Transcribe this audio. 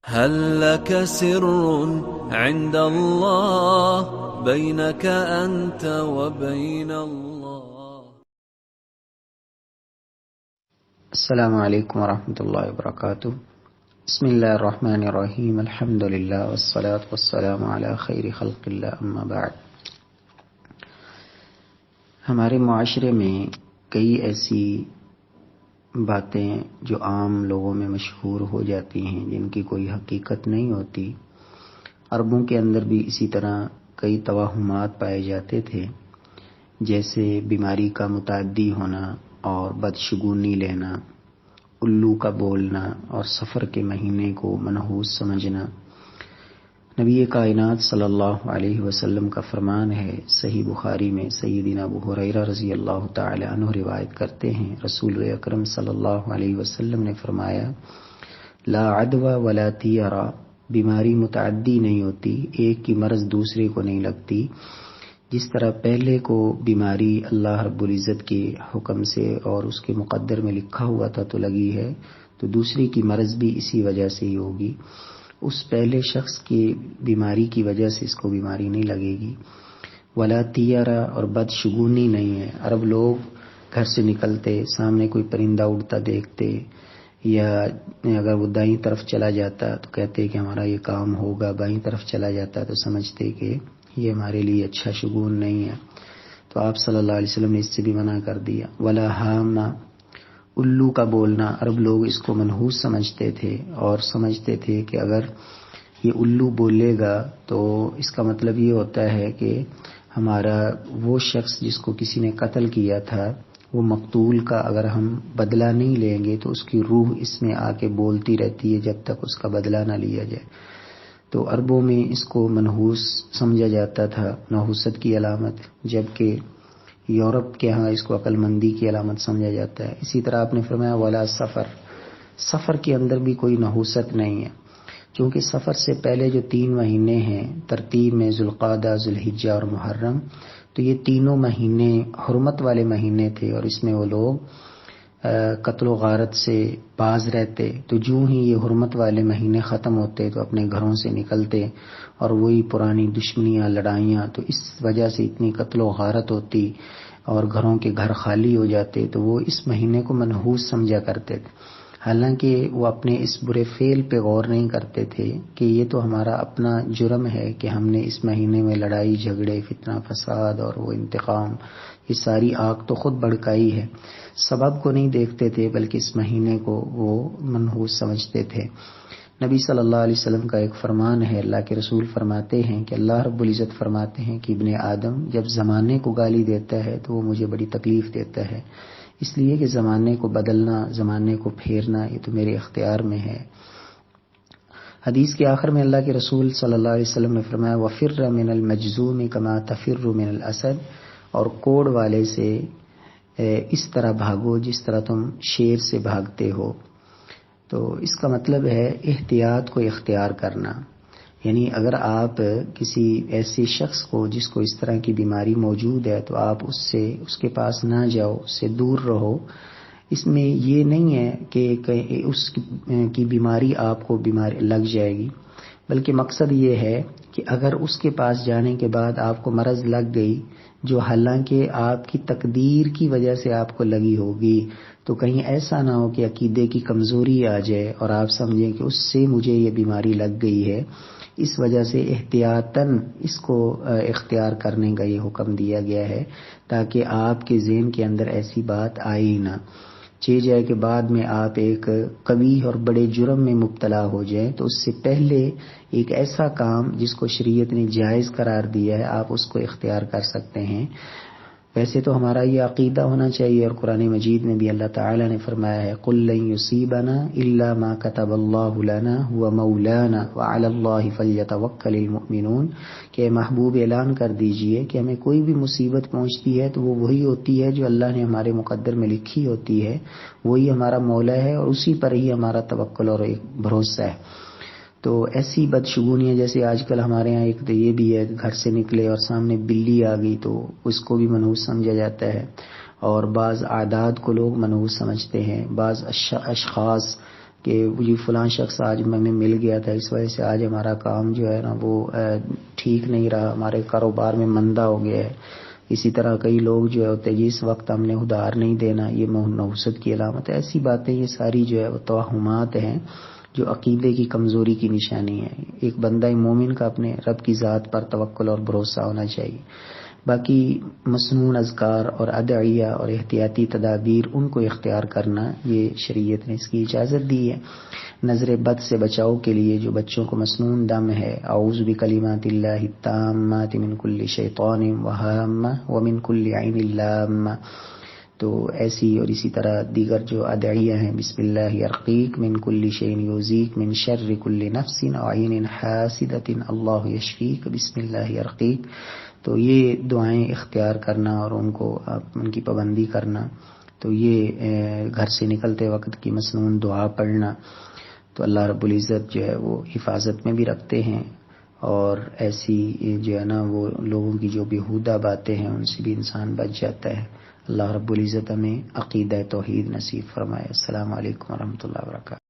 هل لك سر عند الله بينك أنت وبين الله؟ السلام علیکم ورحمۃ اللہ وبرکاتہ۔ بسم اللہ الرحمن الرحیم، الحمد للہ والصلاة والسلام علی خیر خلق اللہ، اما بعد۔ ہمارے معاشرے میں کئی ایسی باتیں جو عام لوگوں میں مشہور ہو جاتی ہیں جن کی کوئی حقیقت نہیں ہوتی۔ عربوں کے اندر بھی اسی طرح کئی توہمات پائے جاتے تھے، جیسے بیماری کا متعدی ہونا اور بدشگونی لینا، الو کا بولنا اور سفر کے مہینے کو منحوس سمجھنا۔ نبی کائنات صلی اللہ علیہ وسلم کا فرمان ہے، صحیح بخاری میں سیدنا ابو ہریرہ رضی اللہ تعالی عنہ روایت کرتے ہیں، رسول اکرم صلی اللہ علیہ وسلم نے فرمایا، لا عدوى ولا طیرہ، بیماری متعدی نہیں ہوتی، ایک کی مرض دوسرے کو نہیں لگتی۔ جس طرح پہلے کو بیماری اللہ رب العزت کے حکم سے اور اس کے مقدر میں لکھا ہوا تھا تو لگی ہے، تو دوسری کی مرض بھی اسی وجہ سے ہی ہوگی، اس پہلے شخص کی بیماری کی وجہ سے اس کو بیماری نہیں لگے گی۔ ولا طیرہ، اور بدشگونی نہیں ہے۔ عرب لوگ گھر سے نکلتے، سامنے کوئی پرندہ اڑتا دیکھتے، یا اگر وہ دائیں طرف چلا جاتا تو کہتے کہ ہمارا یہ کام ہوگا، بائیں طرف چلا جاتا تو سمجھتے کہ یہ ہمارے لیے اچھا شگون نہیں ہے، تو آپ صلی اللہ علیہ وسلم نے اس سے بھی منع کر دیا۔ ولا حامہ، الو کا بولنا، عرب لوگ اس کو منحوس سمجھتے تھے اور سمجھتے تھے کہ اگر یہ الو بولے گا تو اس کا مطلب یہ ہوتا ہے کہ ہمارا وہ شخص جس کو کسی نے قتل کیا تھا، وہ مقتول کا اگر ہم بدلہ نہیں لیں گے تو اس کی روح اس میں آ کے بولتی رہتی ہے جب تک اس کا بدلہ نہ لیا جائے۔ تو عربوں میں اس کو منحوس سمجھا جاتا تھا، نحوست کی علامت، جبکہ یورپ کے ہاں اس کو عقل مندی کی علامت سمجھا جاتا ہے۔ اسی طرح آپ نے فرمایا ولا سفر، سفر کے اندر بھی کوئی نحوست نہیں ہے، کیونکہ سفر سے پہلے جو 3 مہینے ہیں ترتیب میں، ذوالقعدہ، ذوالحجہ اور محرم، تو یہ تینوں مہینے حرمت والے مہینے تھے اور اس میں وہ لوگ قتل و غارت سے باز رہتے، تو جو ہی یہ حرمت والے مہینے ختم ہوتے تو اپنے گھروں سے نکلتے اور وہی پرانی دشمنیاں، لڑائیاں، تو اس وجہ سے اتنی قتل و غارت ہوتی اور گھروں کے گھر خالی ہو جاتے، تو وہ اس مہینے کو منحوس سمجھا کرتے تھے، حالانکہ وہ اپنے اس برے فعل پہ غور نہیں کرتے تھے کہ یہ تو ہمارا اپنا جرم ہے کہ ہم نے اس مہینے میں لڑائی جھگڑے، فتنہ فساد اور وہ انتقام، یہ ساری آگ تو خود بھڑکائی ہے۔ سبب کو نہیں دیکھتے تھے بلکہ اس مہینے کو وہ منحوس سمجھتے تھے۔ نبی صلی اللہ علیہ وسلم کا ایک فرمان ہے، اللہ کے رسول فرماتے ہیں کہ اللہ رب العزت فرماتے ہیں کہ ابن آدم جب زمانے کو گالی دیتا ہے تو وہ مجھے بڑی تکلیف دیتا ہے، اس لیے کہ زمانے کو بدلنا، زمانے کو پھیرنا، یہ تو میرے اختیار میں ہے۔ حدیث کے آخر میں اللہ کے رسول صلی اللہ علیہ وسلم نے فرمایا وَفِرَّ مِنَ الْمَجْزُومِ كَمَا تَفِرُّ مِنَ الْأَسَدِ، اور کوڑ والے سے اس طرح بھاگو جس طرح تم شیر سے بھاگتے ہو۔ تو اس کا مطلب ہے احتیاط کو اختیار کرنا، یعنی اگر آپ کسی ایسے شخص کو جس کو اس طرح کی بیماری موجود ہے تو آپ اس کے پاس نہ جاؤ، اس سے دور رہو۔ اس میں یہ نہیں ہے کہ اس کی بیماری آپ کو بیماری لگ جائے گی، بلکہ مقصد یہ ہے کہ اگر اس کے پاس جانے کے بعد آپ کو مرض لگ گئی جو حالانکہ آپ کی تقدیر کی وجہ سے آپ کو لگی ہوگی، تو کہیں ایسا نہ ہو کہ عقیدے کی کمزوری آ جائے اور آپ سمجھیں کہ اس سے مجھے یہ بیماری لگ گئی ہے، اس وجہ سے احتیاطاً اس کو اختیار کرنے کا یہ حکم دیا گیا ہے، تاکہ آپ کے ذہن کے اندر ایسی بات آئے ہی نہ جائے کہ بعد میں آپ ایک قبیح اور بڑے جرم میں مبتلا ہو جائیں، تو اس سے پہلے ایک ایسا کام جس کو شریعت نے جائز قرار دیا ہے آپ اس کو اختیار کر سکتے ہیں۔ ویسے تو ہمارا یہ عقیدہ ہونا چاہیے، اور قرآن مجید میں بھی اللہ تعالی نے فرمایا ہے قُل لَن يُصِيبَنَا إِلَّا مَا كَتَبَ اللَّهُ لَنَا هُوَ مَوْلَانَا وَعَلَى اللَّهِ فَلْيَتَوَكَّلِ الْمُؤْمِنُونَ، کہ محبوب اعلان کر دیجئے کہ ہمیں کوئی بھی مصیبت پہنچتی ہے تو وہ وہی ہوتی ہے جو اللہ نے ہمارے مقدر میں لکھی ہوتی ہے، وہی ہمارا مولا ہے اور اسی پر ہی ہمارا توکل اور ایک بھروسہ ہے۔ تو ایسی بدشگونیاں جیسے آج کل ہمارے ہاں ایک تو یہ بھی ہے، گھر سے نکلے اور سامنے بلی آ گئی تو اس کو بھی منحوس سمجھا جاتا ہے، اور بعض عادات کو لوگ منحوس سمجھتے ہیں، بعض اشخاص کہ جی فلاں شخص آج میں مل گیا تھا، اس وجہ سے آج ہمارا کام جو ہے نا وہ ٹھیک نہیں رہا، ہمارے کاروبار میں مندہ ہو گیا ہے. اسی طرح کئی لوگ جو ہے ہوتے جس وقت ہم نے ادھار نہیں دینا، یہ نحوست کی علامت ہے. ایسی باتیں یہ ساری جو ہے وہ توہمات ہیں جو عقیدے کی کمزوری کی نشانی ہے. ایک بندہ مومن کا اپنے رب کی ذات پر توکل اور بھروسہ ہونا چاہیے. باقی مسنون اذکار اور ادعیہ اور احتیاطی تدابیر ان کو اختیار کرنا، یہ شریعت نے اس کی اجازت دی ہے. نظر بد سے بچاؤ کے لیے جو بچوں کو مسنون دم ہے، اعوذ بکلمات اللہ التامات من کل شیطان وہامہ ومن کل عین لامہ، تو ایسی اور اسی طرح دیگر جو ادعیہ ہیں، بسم اللہ یرقیک من کل شیء یؤذیک من شر کل نفس عین حاسدۃ اللہ یشفیک بسم اللہ یرقیک، تو یہ دعائیں اختیار کرنا اور ان کی پابندی کرنا. تو یہ گھر سے نکلتے وقت کی مسنون دعا پڑھنا تو اللہ رب العزت جو ہے وہ حفاظت میں بھی رکھتے ہیں، اور ایسی جو ہے نا وہ لوگوں کی جو بیہودہ باتیں ہیں ان سے بھی انسان بچ جاتا ہے. اللہ رب العزت ہمیں عقیدہ توحید نصیب فرمائے. السلام علیکم ورحمۃ اللہ وبرکاتہ.